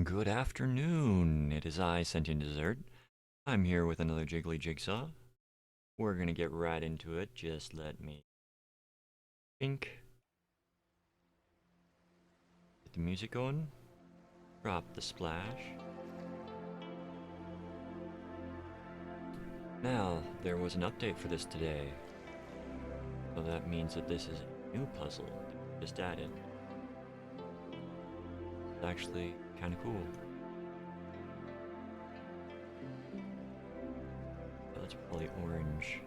Good afternoon. It is I, Sentient Dessert. I'm here with another Jiggly Jigsaw. We're gonna get right into it. Just let me think. Get the music going. Drop the splash. Now, there was an update for this today. So that means that this is a new puzzle that just added. It's actually kind of cool. So that's probably orange.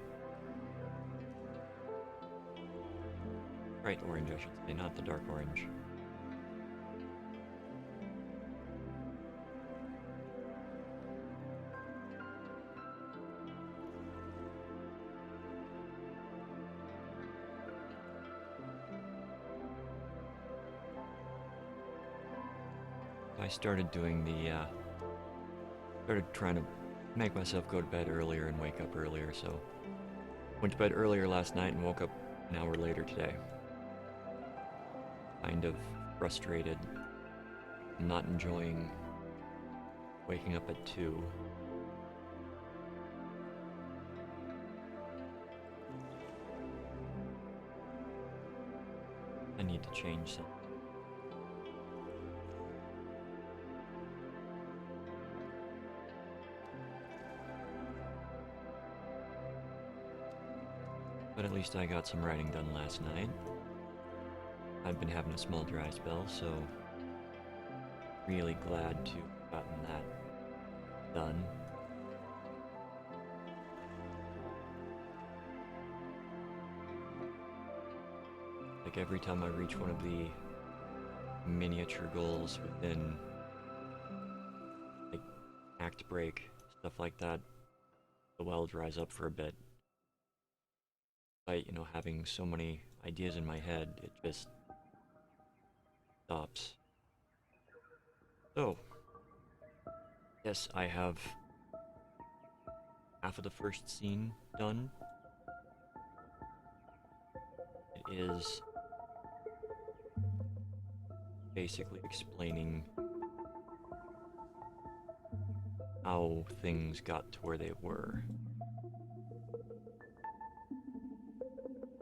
Bright orange, I should say, not the dark orange. I started doing started trying to make myself go to bed earlier and wake up earlier, so went to bed earlier last night and woke up an hour later today. Kind of frustrated. Not enjoying waking up at 2. I need to change something. But at least I got some writing done last night. I've been having a small dry spell, so really glad to have gotten that done. Like every time I reach one of the miniature goals within like act break, stuff like that, the well dries up for a bit. By, having so many ideas in my head, it just stops. So, yes, I have half of the first scene done. It is basically explaining how things got to where they were.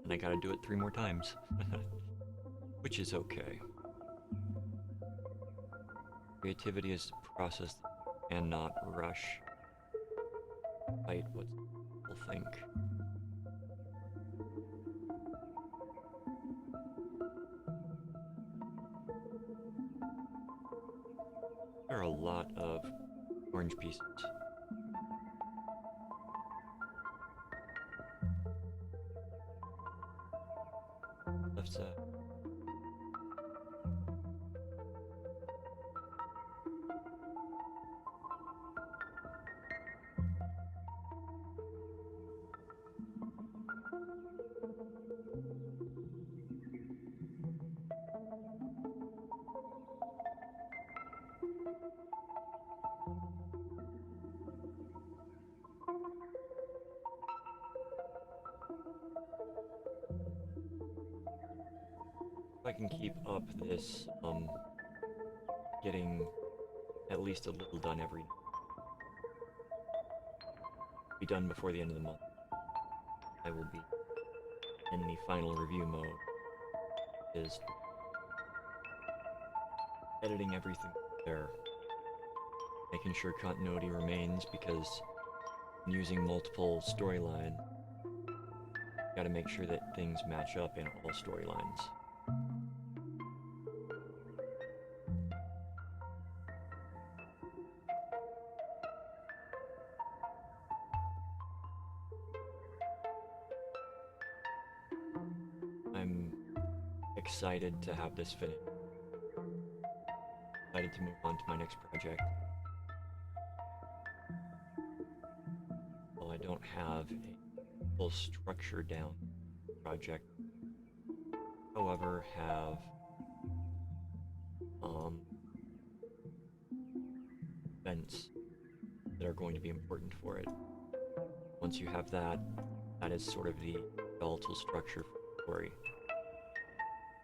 And I gotta do it 3 more times, which is okay. Creativity is a process that cannot rush, despite what people think. There are a lot of orange pieces. Left side. If I can keep up this, getting at least a little done every be done before the end of the month. I will be in the final review mode, is editing everything there, making sure continuity remains because I'm using multiple storylines. Gotta make sure that things match up in all storylines. I'm excited to have this finished. Excited to move on to my next project. While I don't have a full structure down project, however, have events that are going to be important for it. Once you have that, that is sort of the skeletal structure for the story.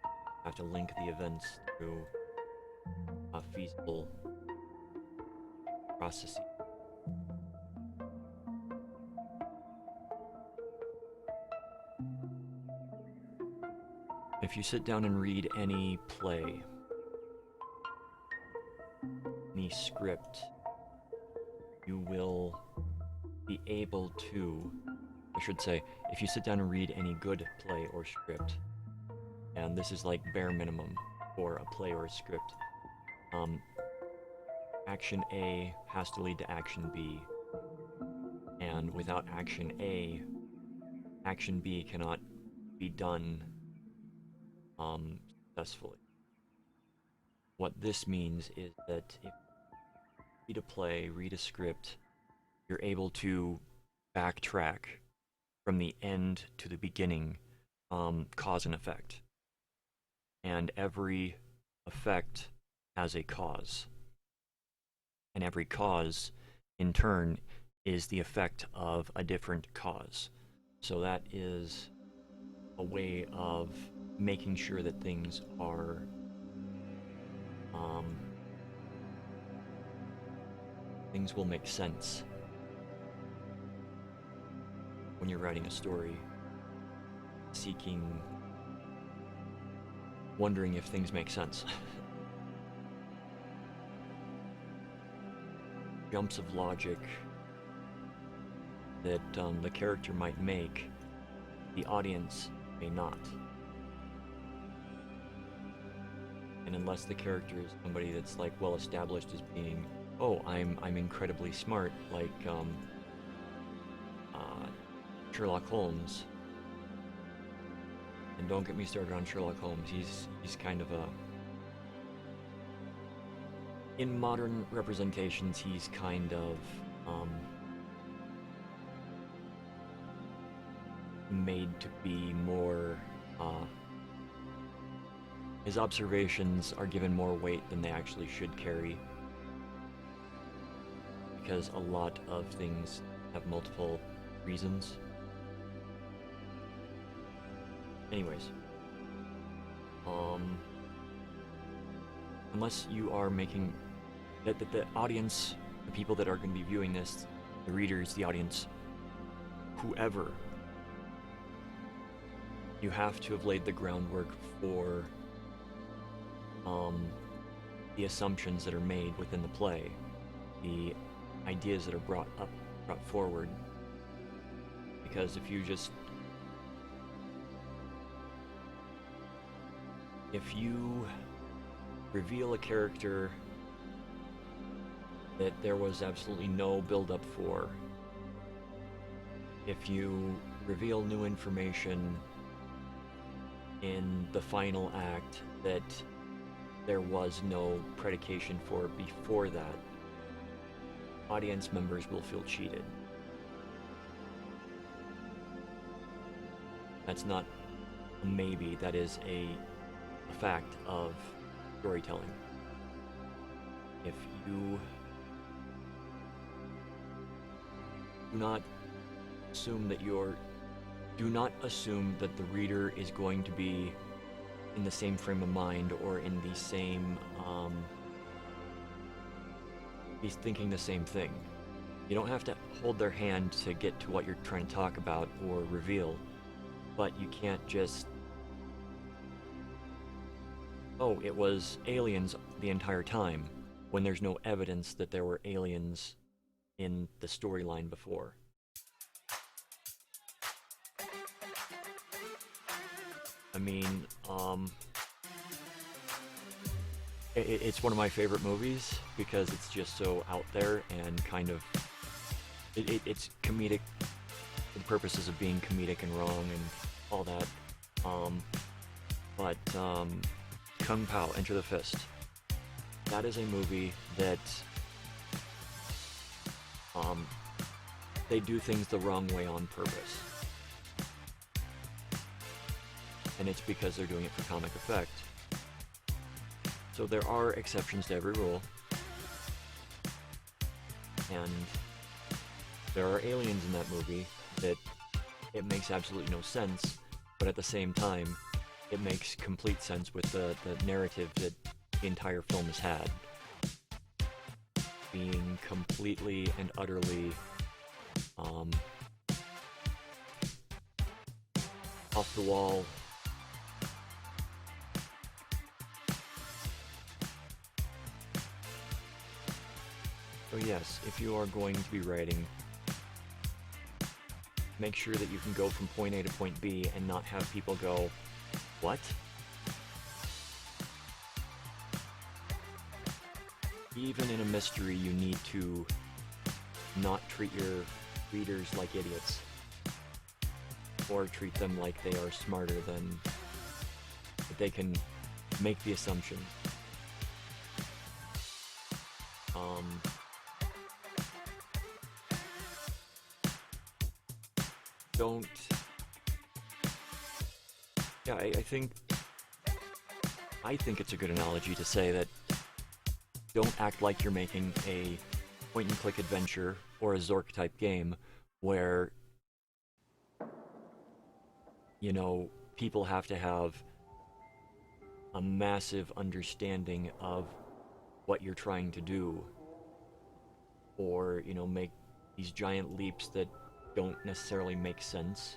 You have to link the events through feasible processes. If you sit down and read any play, any script, you will be able to, I should say, if you sit down and read any good play or script, and this is like bare minimum for a play or a script, action A has to lead to action B, and without action A, action B cannot be done successfully. What this means is that if you read a play, read a script, you're able to backtrack from the end to the beginning, cause and effect. And every effect has a cause. And every cause, in turn, is the effect of a different cause. So that is a way of making sure that things are things will make sense when you're writing a story, wondering if things make sense. Jumps of logic that the character might make, the audience may not. And unless the character is somebody that's like well established as being, oh, I'm incredibly smart, like Sherlock Holmes. And don't get me started on Sherlock Holmes. He's kind of a, in modern representations, he's kind of made to be more, his observations are given more weight than they actually should carry, because a lot of things have multiple reasons. Anyways, unless you are making that the audience, the people that are going to be viewing this, the readers, the audience, whoever, you have to have laid the groundwork for the assumptions that are made within the play, the ideas that are brought forward. Because if you reveal a character that there was absolutely no build-up for, if you reveal new information in the final act that there was no predication for before that, audience members will feel cheated. That's not a maybe, that is a fact of storytelling. If you do not assume that the reader is going to be in the same frame of mind or in the same he's thinking the same thing. You don't have to hold their hand to get to what you're trying to talk about or reveal, but you can't just, oh, it was aliens the entire time, when there's no evidence that there were aliens in the storyline before. I mean, it's one of my favorite movies because it's just so out there and kind of, it's comedic for the purposes of being comedic and wrong and all that. But Kung Pao, Enter the Fist. That is a movie that they do things the wrong way on purpose. And it's because they're doing it for comic effect. So there are exceptions to every rule. And there are aliens in that movie that it makes absolutely no sense, but at the same time, it makes complete sense with the narrative that the entire film has had. being completely and utterly off the wall. So yes, if you are going to be writing, make sure that you can go from point A to point B and not have people go, what? Even in a mystery, you need to not treat your readers like idiots, or treat them like they are smarter than that they can make the assumption. Don't. Yeah, I think it's a good analogy to say that don't act like you're making a point-and-click adventure or a Zork-type game where, you know, people have to have a massive understanding of what you're trying to do, or, you know, make these giant leaps that don't necessarily make sense.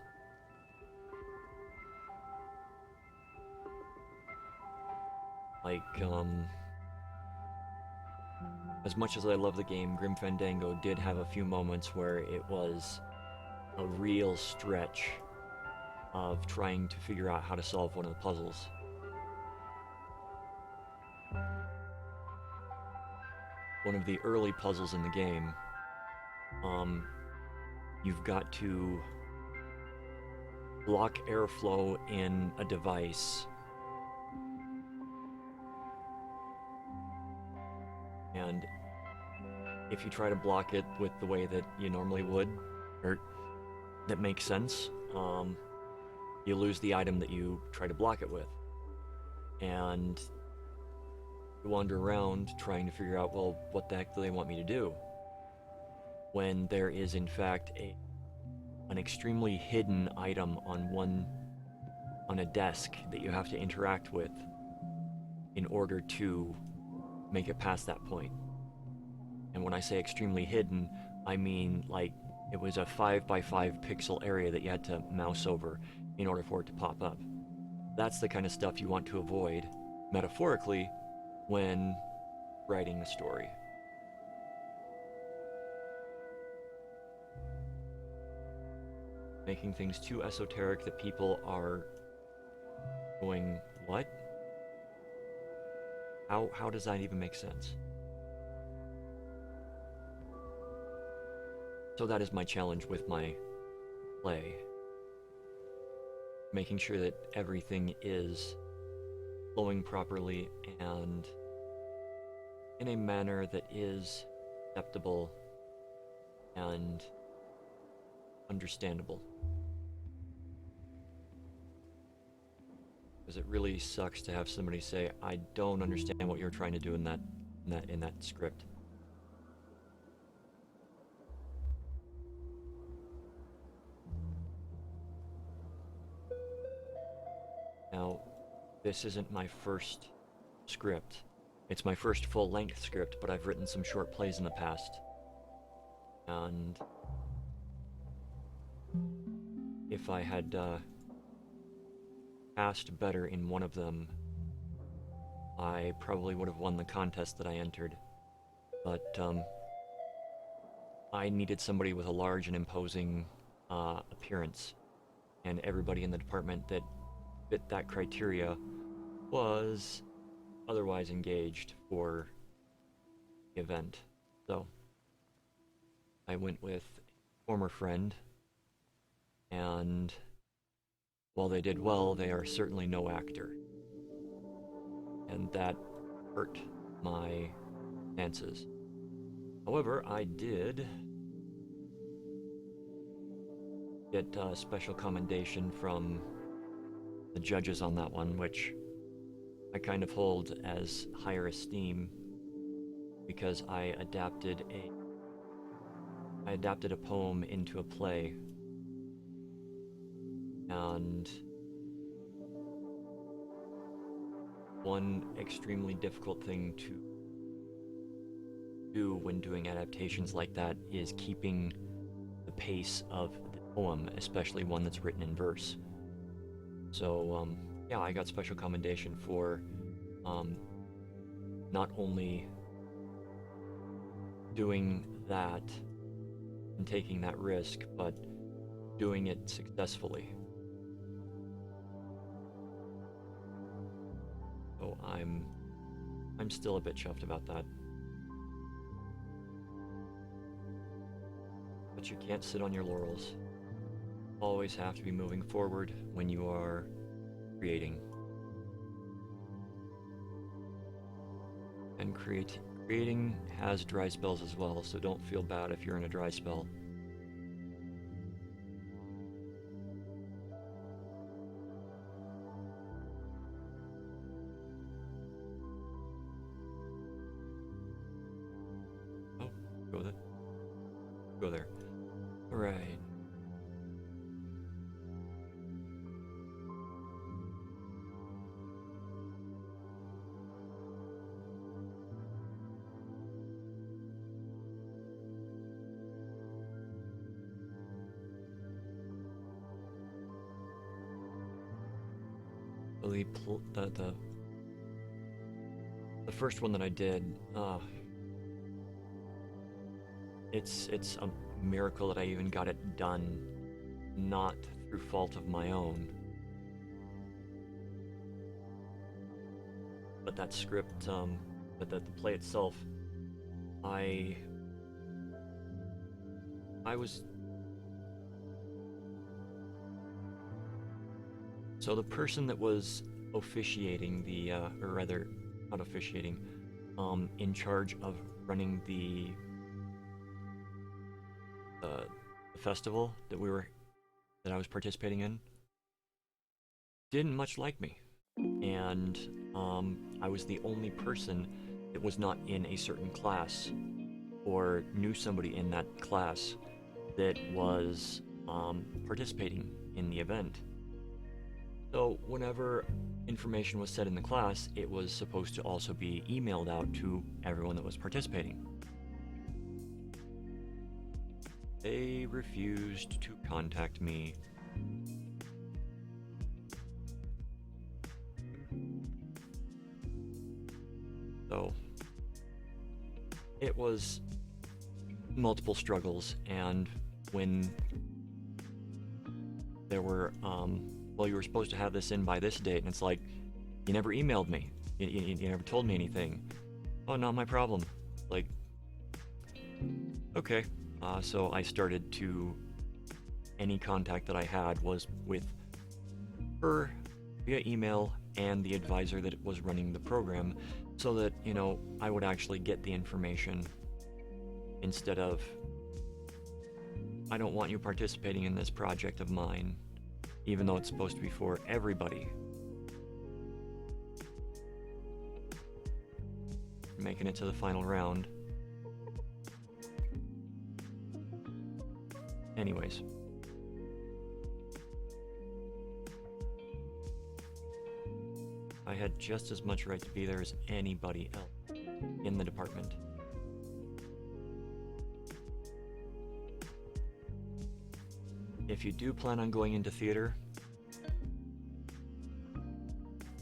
Like, as much as I love the game, Grim Fandango did have a few moments where it was a real stretch of trying to figure out how to solve one of the puzzles. One of the early puzzles in the game, you've got to block airflow in a device, and if you try to block it with the way that you normally would, or that makes sense, you lose the item that you try to block it with. And you wander around trying to figure out, well, what the heck do they want me to do? When there is, in fact, an extremely hidden item on a desk that you have to interact with in order to make it past that point. And when I say extremely hidden, I mean like it was a 5x5 pixel area that you had to mouse over in order for it to pop up. That's the kind of stuff you want to avoid, metaphorically, when writing a story. Making things too esoteric that people are going, what? How does that even make sense? So that is my challenge with my play. Making sure that everything is flowing properly and in a manner that is acceptable and understandable. Because it really sucks to have somebody say, I don't understand what you're trying to do in that script. Now, this isn't my first script. It's my first full-length script, but I've written some short plays in the past. And if I had cast better in one of them, I probably would have won the contest that I entered. But I needed somebody with a large and imposing appearance, and everybody in the department that fit that criteria was otherwise engaged for the event. So I went with a former friend, and while they did well, they are certainly no actor. And that hurt my chances. However, I did get a special commendation from the judges on that one, which I kind of hold as higher esteem because I adapted a poem into a play, and one extremely difficult thing to do when doing adaptations like that is keeping the pace of the poem, especially one that's written in verse. So, yeah, I got special commendation for not only doing that and taking that risk, but doing it successfully. So I'm still a bit chuffed about that. But you can't sit on your laurels. Always have to be moving forward when you are creating. And creating has dry spells as well, so don't feel bad if you're in a dry spell. Oh, go there. Alright. The first one that I did, it's a miracle that I even got it done, not through fault of my own. But that script, but the play itself, I was... So the person that was officiating the, or rather, not officiating, in charge of running the festival that I was participating in, didn't much like me. And I was the only person that was not in a certain class or knew somebody in that class that was participating in the event. So whenever information was said in the class, it was supposed to also be emailed out to everyone that was participating. They refused to contact me. So it was multiple struggles, and when there were, well, you were supposed to have this in by this date, and it's like, you never emailed me. You never told me anything. Oh, not my problem. Like, okay. So I started to, any contact that I had was with her via email and the advisor that was running the program, so that, you know, I would actually get the information instead of, I don't want you participating in this project of mine, even though it's supposed to be for everybody. Making it to the final round. Anyways. I had just as much right to be there as anybody else in the department. If you do plan on going into theater,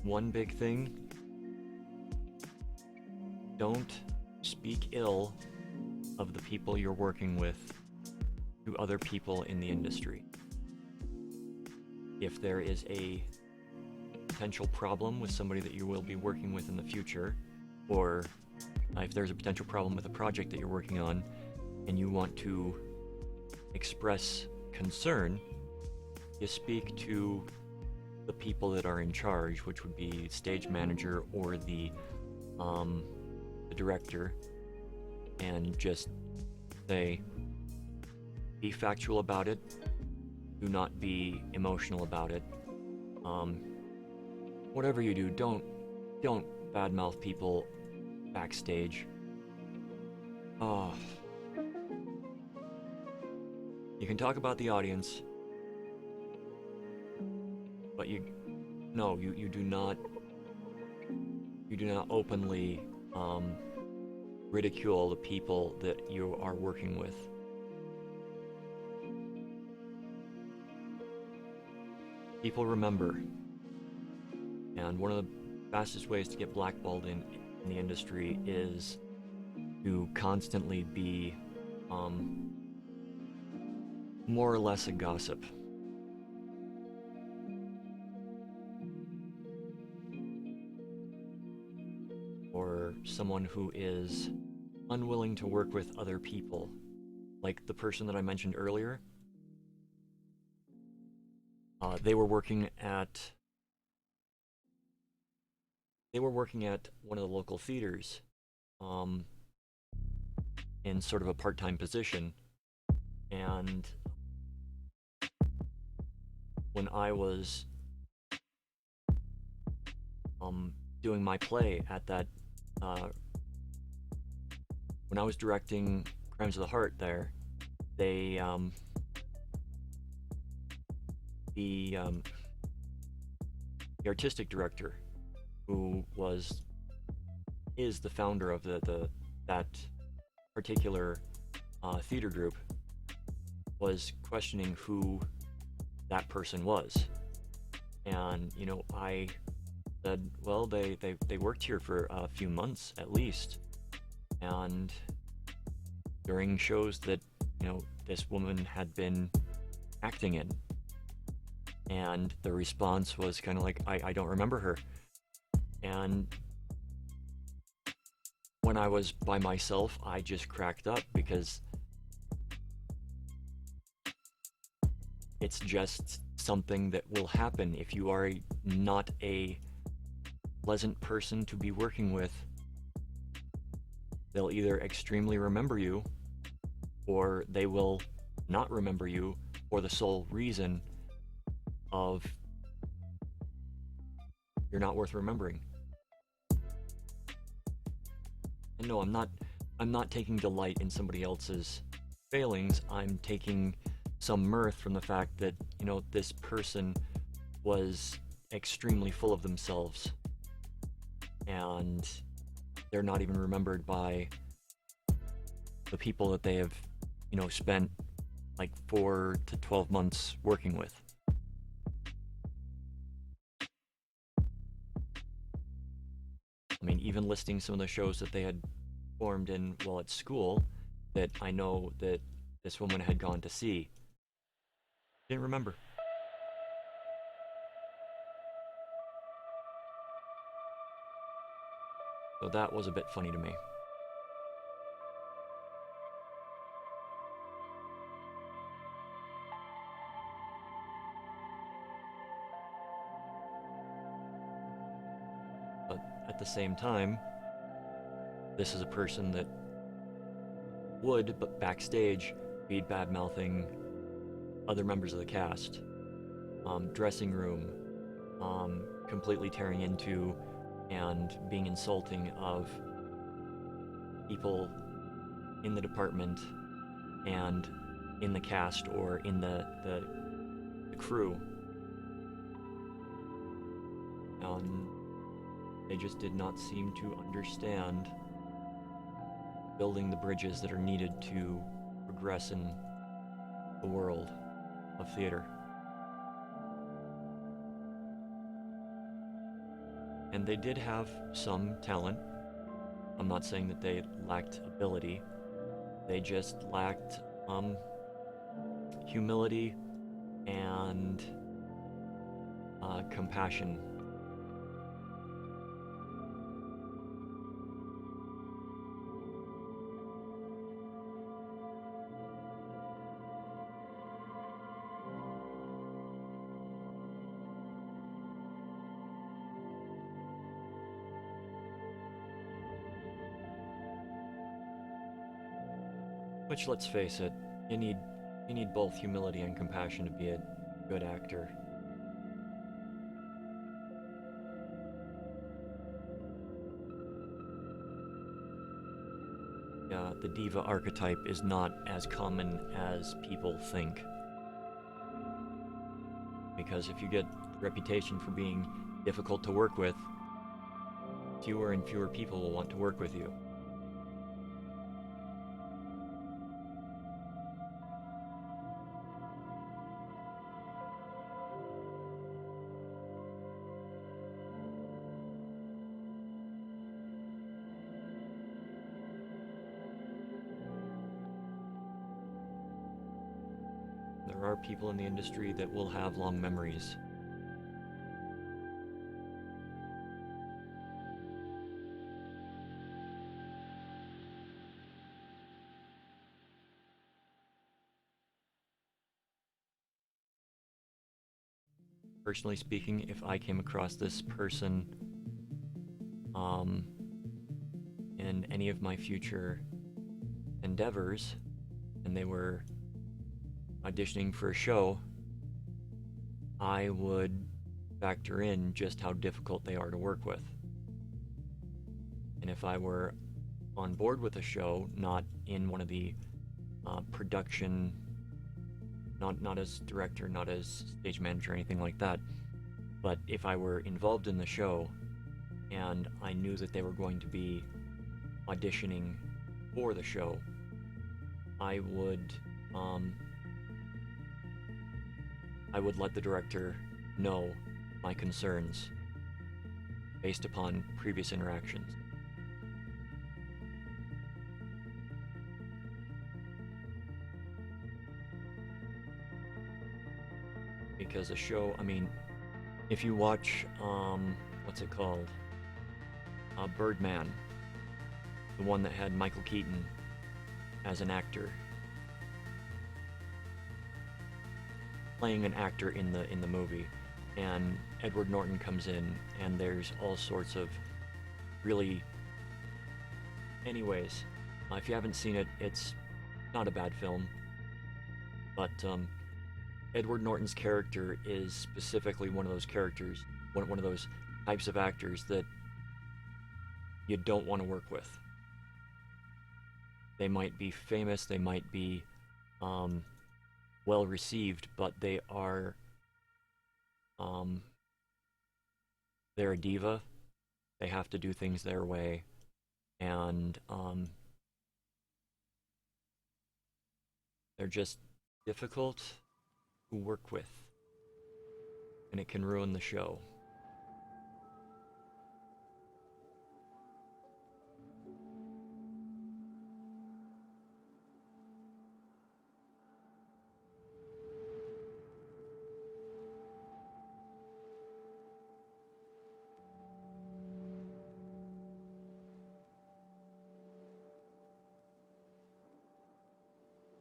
one big thing, don't speak ill of the people you're working with to other people in the industry. If there is a potential problem with somebody that you will be working with in the future, or if there's a potential problem with a project that you're working on and you want to express concern, you speak to the people that are in charge, which would be stage manager or the director, and just say, be factual about it, do not be emotional about it. Whatever you do, don't badmouth people backstage. Oh. You can talk about the audience, but you do not openly ridicule the people that you are working with. People remember, and one of the fastest ways to get blackballed in the industry is to constantly be more or less a gossip. Or someone who is unwilling to work with other people. Like the person that I mentioned earlier. They were working at one of the local theaters in sort of a part-time position, and when I was doing my play at that when I was directing Crimes of the Heart there, they the artistic director, who is the founder of that particular theater group, was questioning who that person was. And I said, well, they worked here for a few months at least, and during shows that this woman had been acting in. And the response was kind of like, I don't remember her. And when I was by myself, I just cracked up, because it's just something that will happen if you are not a pleasant person to be working with. They'll either extremely remember you, or they will not remember you for the sole reason of you're not worth remembering. And no, I'm not taking delight in somebody else's failings. I'm taking some mirth from the fact that this person was extremely full of themselves, and they're not even remembered by the people that they have spent like 4 to 12 months working with. I mean, even listing some of the shows that they had performed in while at school that I know that this woman had gone to see, didn't remember. So that was a bit funny to me. But at the same time, this is a person that would, but backstage, be bad-mouthing other members of the cast. Dressing room, completely tearing into and being insulting of people in the department and in the cast or in the crew. They just did not seem to understand building the bridges that are needed to progress in the world of theater. And they did have some talent. I'm not saying that they lacked ability. They just lacked humility and compassion. Which, let's face it, you need both humility and compassion to be a good actor. The diva archetype is not as common as people think. Because if you get a reputation for being difficult to work with, fewer and fewer people will want to work with you. There are people in the industry that will have long memories. Personally speaking, if I came across this person in any of my future endeavors and they were auditioning for a show, I would factor in just how difficult they are to work with. And if I were on board with a show, not in one of the production, not as director, not as stage manager, or anything like that, but if I were involved in the show and I knew that they were going to be auditioning for the show, I would let the director know my concerns based upon previous interactions. Because a show, I mean, if you watch, what's it called? Birdman, the one that had Michael Keaton as an actor, playing an actor in the movie, and Edward Norton comes in, and there's all sorts of really. Anyways, if you haven't seen it, it's not a bad film, but Edward Norton's character is specifically one of those characters, one of those types of actors that you don't want to work with. They might be famous, they might be well received, but they are they're a diva. They have to do things their way, and they're just difficult to work with, and it can ruin the show.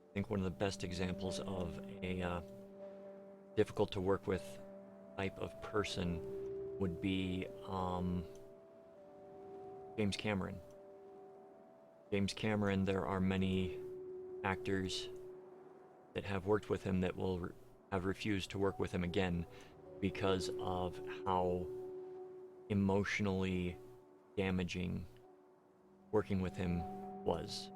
I think one of the best examples of a difficult to work with type of person would be James Cameron. James Cameron, there are many actors that have worked with him that will have refused to work with him again because of how emotionally damaging working with him was.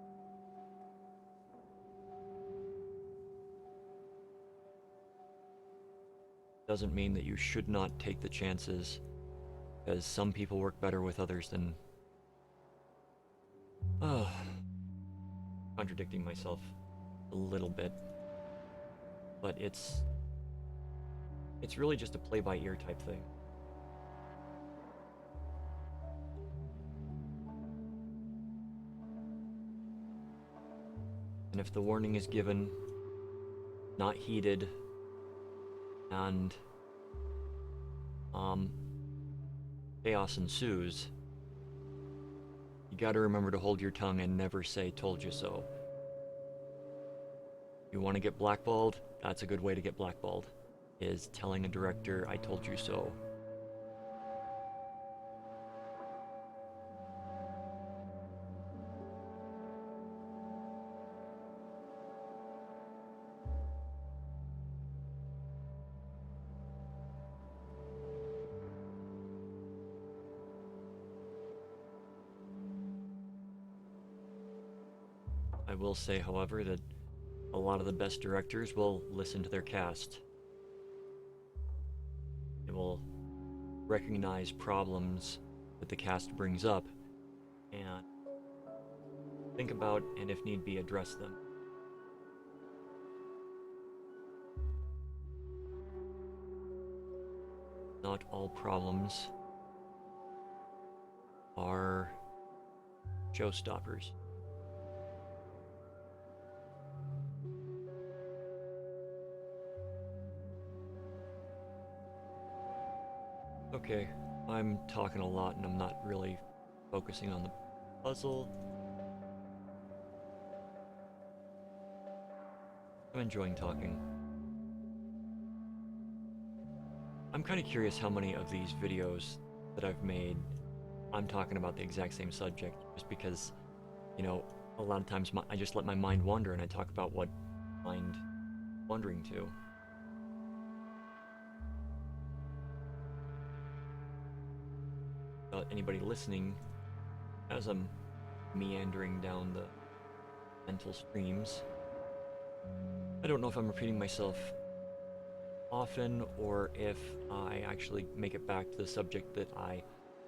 Doesn't mean that you should not take the chances, because some people work better with others than... contradicting myself a little bit. But it's really just a play-by-ear type thing. And if the warning is given, not heeded, and chaos ensues, you gotta remember to hold your tongue and never say "told you so." You want to get blackballed? That's a good way to get blackballed, is telling a director, "I told you so." I will say, however, that a lot of the best directors will listen to their cast. They will recognize problems that the cast brings up and think about, and if need be, address them. Not all problems are showstoppers. Okay, I'm talking a lot and I'm not really focusing on the puzzle. I'm enjoying talking. I'm kind of curious how many of these videos that I've made, I'm talking about the exact same subject, just because, you know, a lot of times I just let my mind wander and I talk about what mind wandering to. Anybody listening, as I'm meandering down the mental streams, I don't know if I'm repeating myself often or if I actually make it back to the subject that I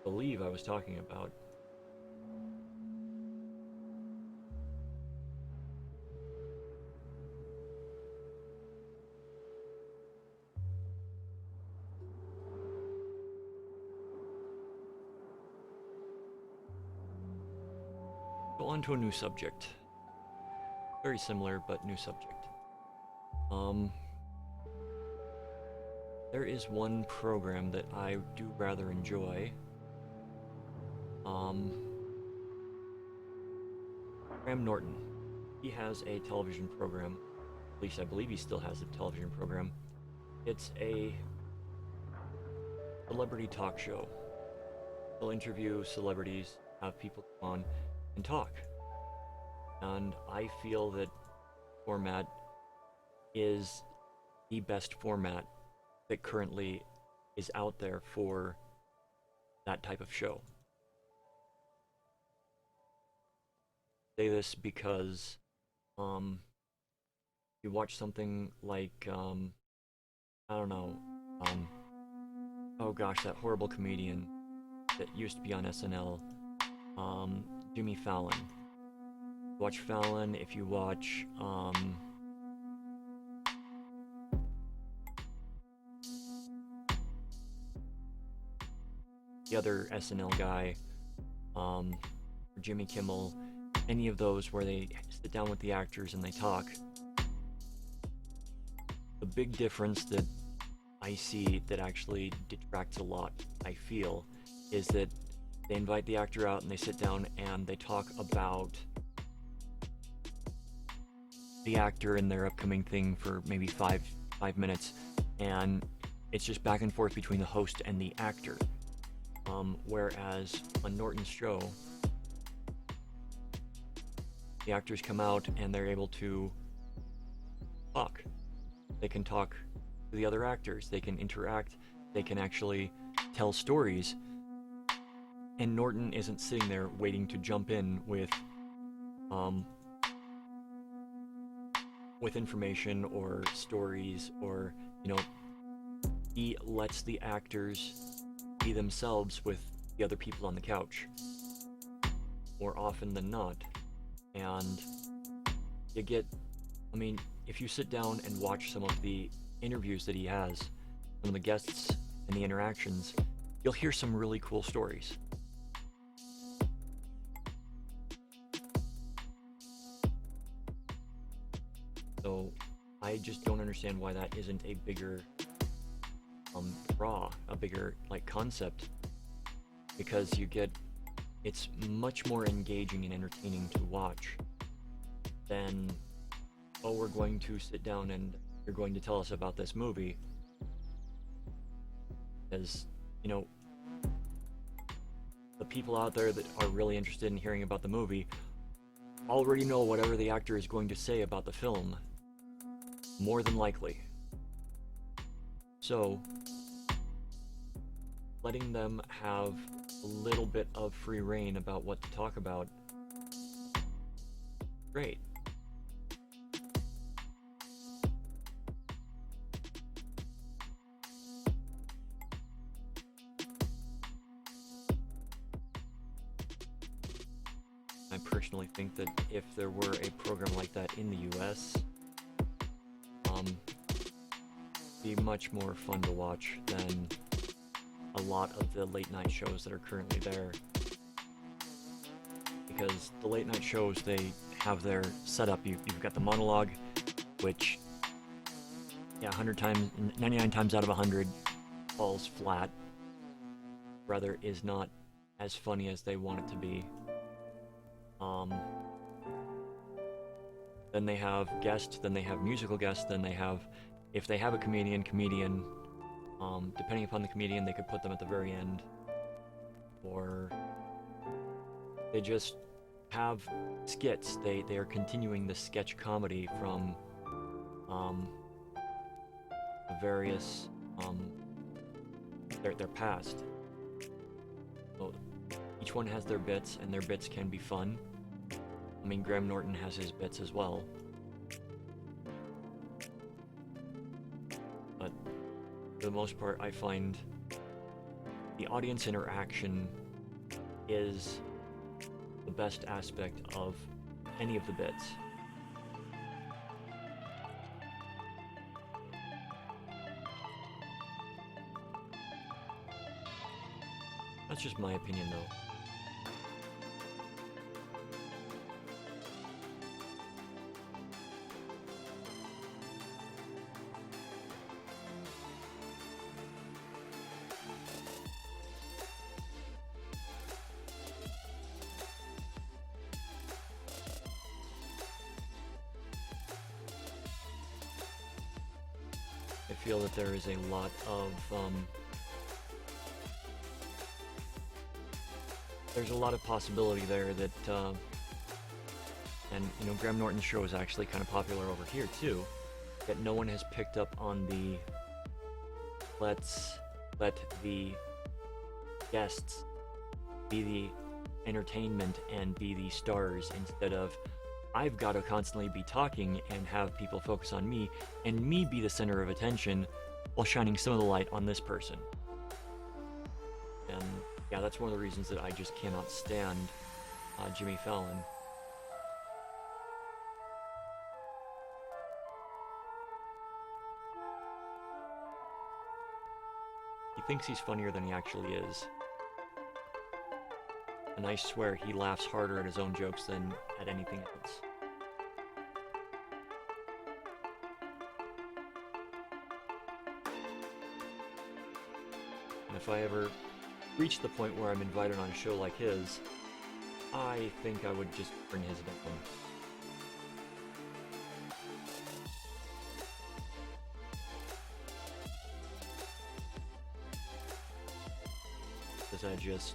believe I was talking about. So on to a new subject. Very similar, but new subject. There is one program that I do rather enjoy. Graham Norton. He has a television program. At least I believe he still has a television program. It's a celebrity talk show. He'll interview celebrities, have people come on and talk. And I feel that format is the best format that currently is out there for that type of show. I say this because you watch something like I don't know, oh gosh, that horrible comedian that used to be on SNL, Jimmy Fallon. Watch Fallon. If you watch the other SNL guy, Jimmy Kimmel, any of those where they sit down with the actors and they talk, the big difference that I see that actually detracts a lot, I feel, is that they invite the actor out and they sit down and they talk about the actor and their upcoming thing for maybe five minutes, and it's just back and forth between the host and the actor. Whereas on Norton's show, the actors come out and they're able to talk. They can talk to the other actors, they can interact, they can actually tell stories. And Norton isn't sitting there waiting to jump in with information or stories, or, you know, he lets the actors be themselves with the other people on the couch more often than not. And you get, I mean, if you sit down and watch some of the interviews that he has, some of the guests and the interactions, you'll hear some really cool stories. So I just don't understand why that isn't a bigger draw, a bigger like concept, because you get, it's much more engaging and entertaining to watch than, oh, we're going to sit down and you're going to tell us about this movie. As you know, the people out there that are really interested in hearing about the movie already know whatever the actor is going to say about the film, more than likely. So letting them have a little bit of free reign about what to talk about, great. I personally think that if there were a program like that in the US, it'd be much more fun to watch than a lot of the late night shows that are currently there. Because the late night shows, they have their setup. You've got the monologue, which, yeah, 100 times, 99 times out of 100 falls flat. rather is not as funny as they want it to be. Then they have guests, then they have musical guests, then they have, if they have a comedian, depending upon the comedian, they could put them at the very end. Or they just have skits. They are continuing the sketch comedy from the various their past. So each one has their bits, and their bits can be fun. I mean, Graham Norton has his bits as well. But for the most part, I find the audience interaction is the best aspect of any of the bits. That's just my opinion, though. I feel that there is a lot of there's a lot of possibility there that and you know, Graham Norton's show is actually kind of popular over here too, that no one has picked up on the let's let the guests be the entertainment and be the stars, instead of I've got to constantly be talking and have people focus on me and me be the center of attention while shining some of the light on this person. And yeah, that's one of the reasons that I just cannot stand Jimmy Fallon. He thinks he's funnier than he actually is. And I swear he laughs harder at his own jokes than at anything else. And if I ever reach the point where I'm invited on a show like his, I think I would just bring his down. Because I just...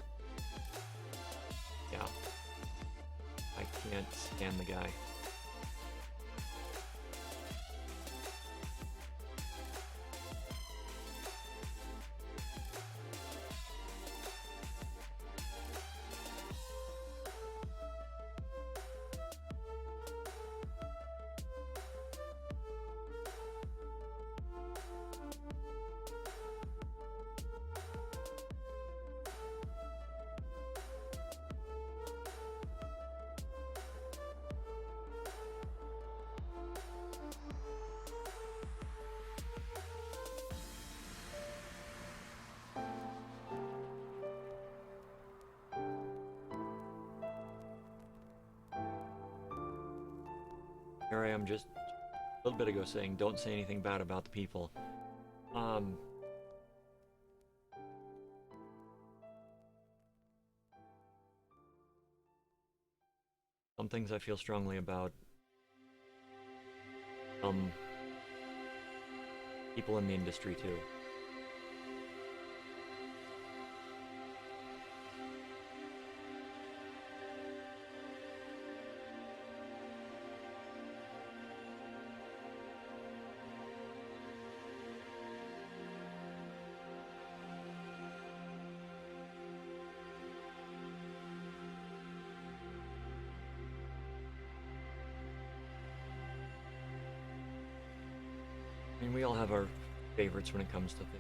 yeah. I can't stand the guy. Here I am just a little bit ago saying, don't say anything bad about the people. Some things I feel strongly about. People in the industry too. I mean, we all have our favorites when it comes to things.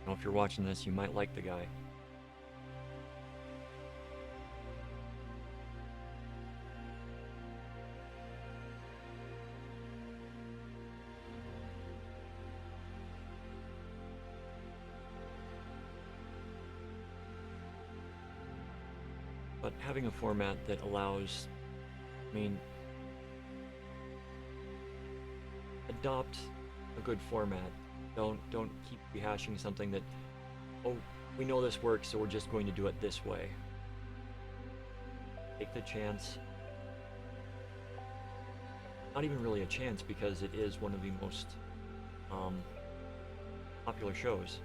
You know, if you're watching this, you might like the guy. But having a format that allows, I mean, adopt a good format. Don't keep rehashing something that, oh, we know this works, so we're just going to do it this way. Take the chance. Not even really a chance, because it is one of the most popular shows.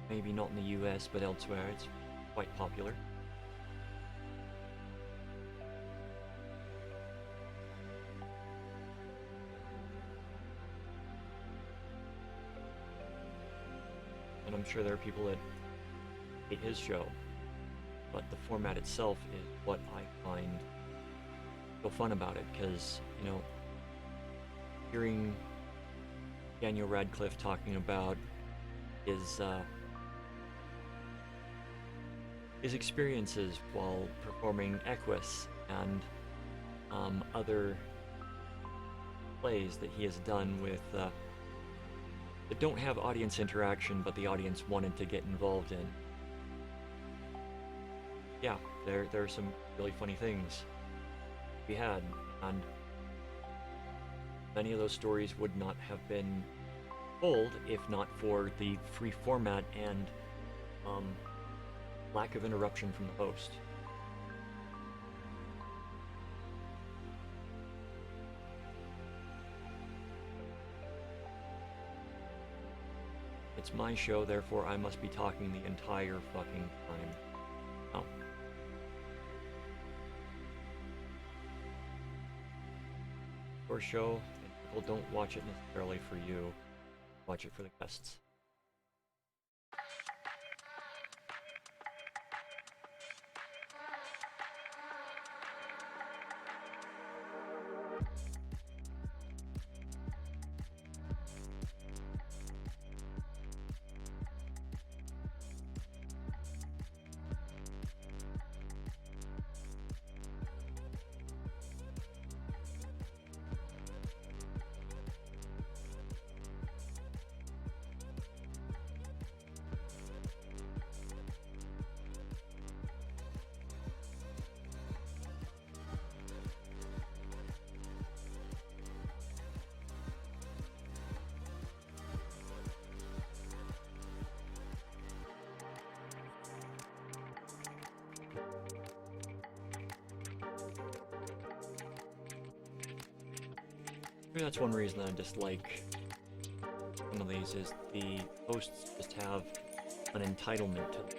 Maybe not in the US, but elsewhere it's quite popular. And I'm sure there are people that hate his show, but the format itself is what I find so fun about it, because, you know, hearing Daniel Radcliffe talking about his experiences while performing Equus and other plays that he has done with that don't have audience interaction, but the audience wanted to get involved in. Yeah, there are some really funny things we had, and many of those stories would not have been told if not for the free format and lack of interruption from the host. It's my show, therefore I must be talking the entire fucking time. Oh. Your show, and people don't watch it necessarily for you. Watch it for the guests. Maybe that's one reason I dislike some of these, is the hosts just have an entitlement to them.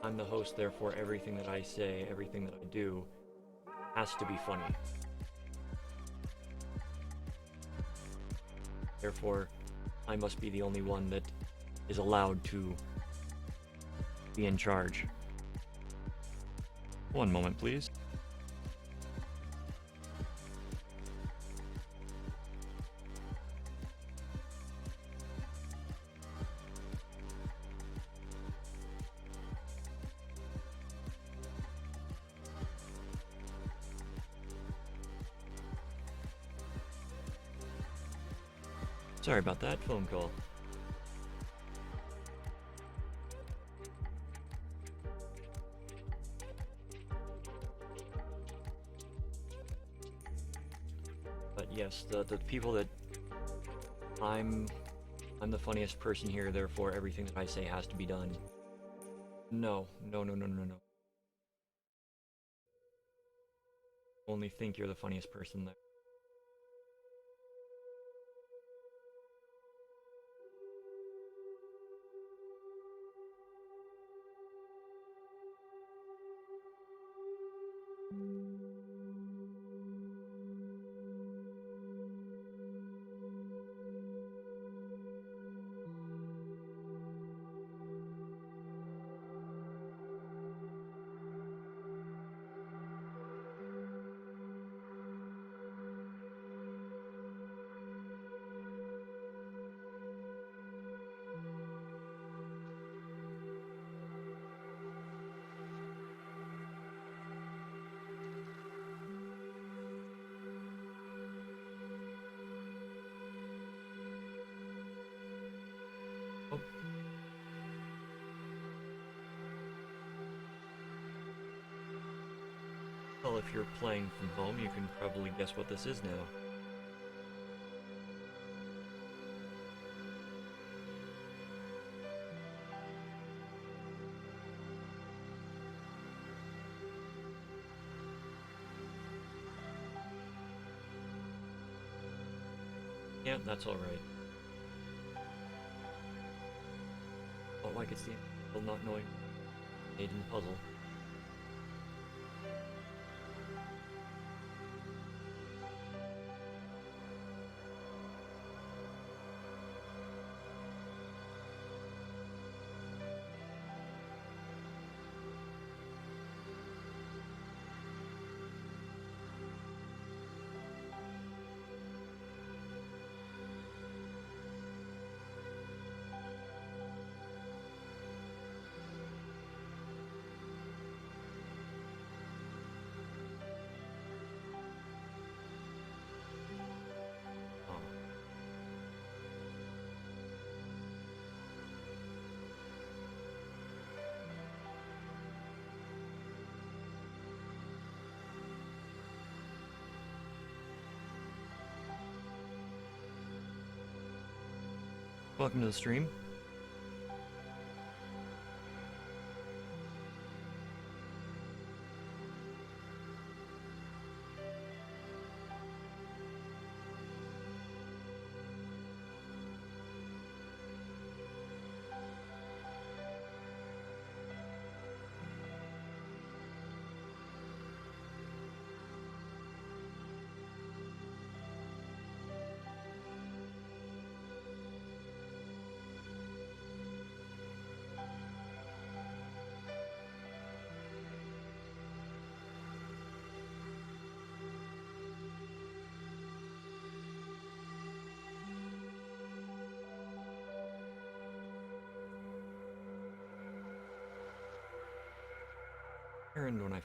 I'm the host, therefore everything that I say, everything that I do, has to be funny. Therefore, I must be the only one that is allowed to be in charge. One moment, please. Sorry about that phone call. But yes, the people that I'm the funniest person here, therefore everything that I say has to be done. No. Only think you're the funniest person there. Well, if you're playing from home, you can probably guess what this is now. Yeah, that's alright. Felt like it's the end, still not knowing made in the puzzle. Oh. Welcome to the stream. Errand when I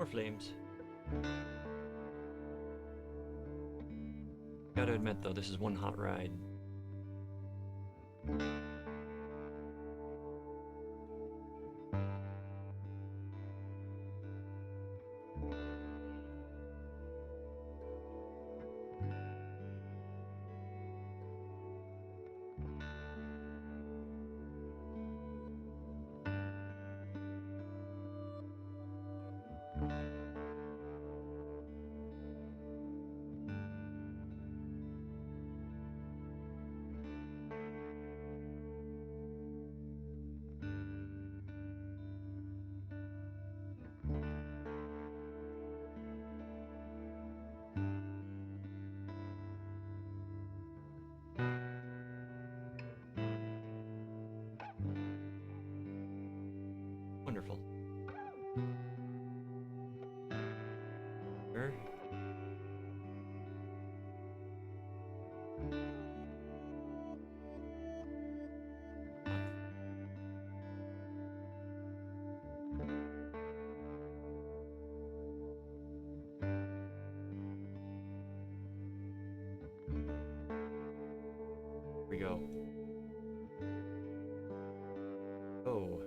More flames. Gotta admit though, this is one hot ride. Wonderful. Sure. Here we go. Oh.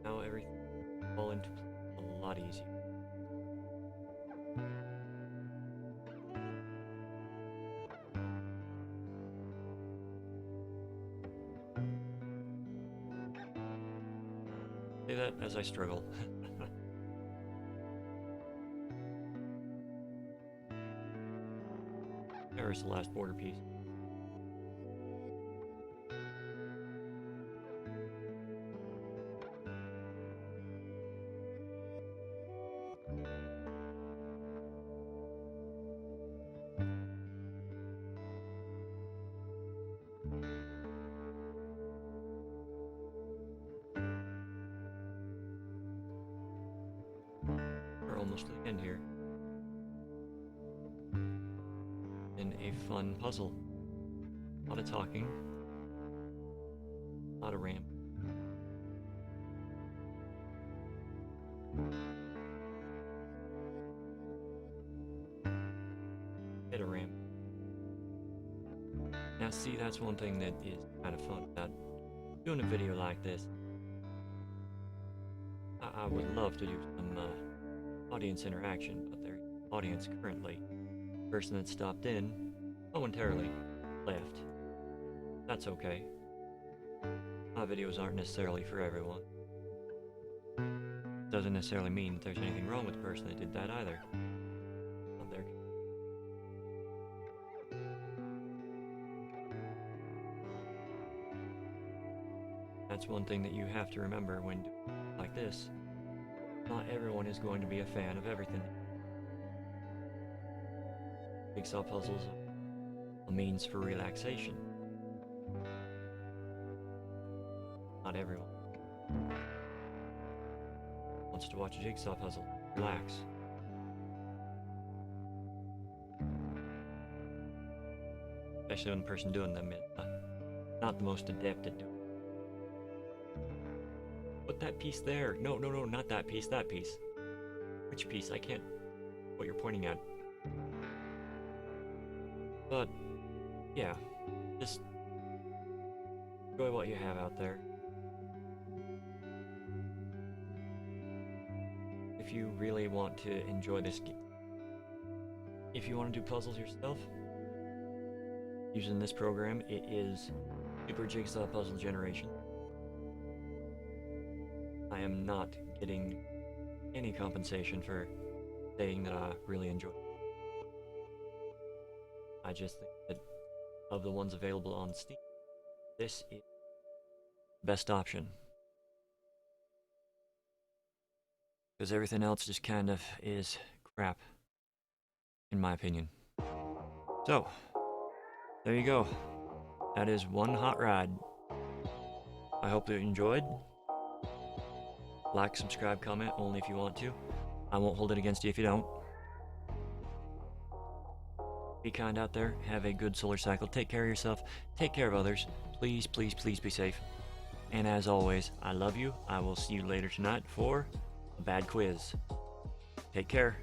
Now everything will fall into place a lot easier. Say that as I struggle. There's the last border piece. almost to the end here. And a fun puzzle. A lot of talking. A lot of ramp. Bit of ramp. Now see, that's one thing that is kind of fun about doing a video like this. I would love to do some audience interaction, but there's audience currently. The person that stopped in momentarily left. That's okay. My videos aren't necessarily for everyone. Doesn't necessarily mean that there's anything wrong with the person that did that either. Not their. That's one thing that you have to remember when doing like this. Not everyone is going to be a fan of everything. Jigsaw puzzles are a means for relaxation. Not everyone wants to watch a jigsaw puzzle. Relax. Especially when the person doing them is not the most adept at doing. Put that piece there. No, not that piece, that piece. Which piece? I can't. What you're pointing at. But, yeah. Just enjoy what you have out there. If you really want to enjoy this game, if you want to do puzzles yourself, using this program, it is Super Jigsaw Puzzle Generation. I am not getting any compensation for saying that I really enjoy it. I just think that of the ones available on Steam, this is the best option. Because everything else just kind of is crap, in my opinion. So, there you go. That is one hot ride. I hope that you enjoyed. Like, subscribe, comment, only if you want to. I won't hold it against you if you don't. Be kind out there. Have a good solar cycle. Take care of yourself. Take care of others. Please, please, please be safe. And as always, I love you. I will see you later tonight for a bad quiz. Take care.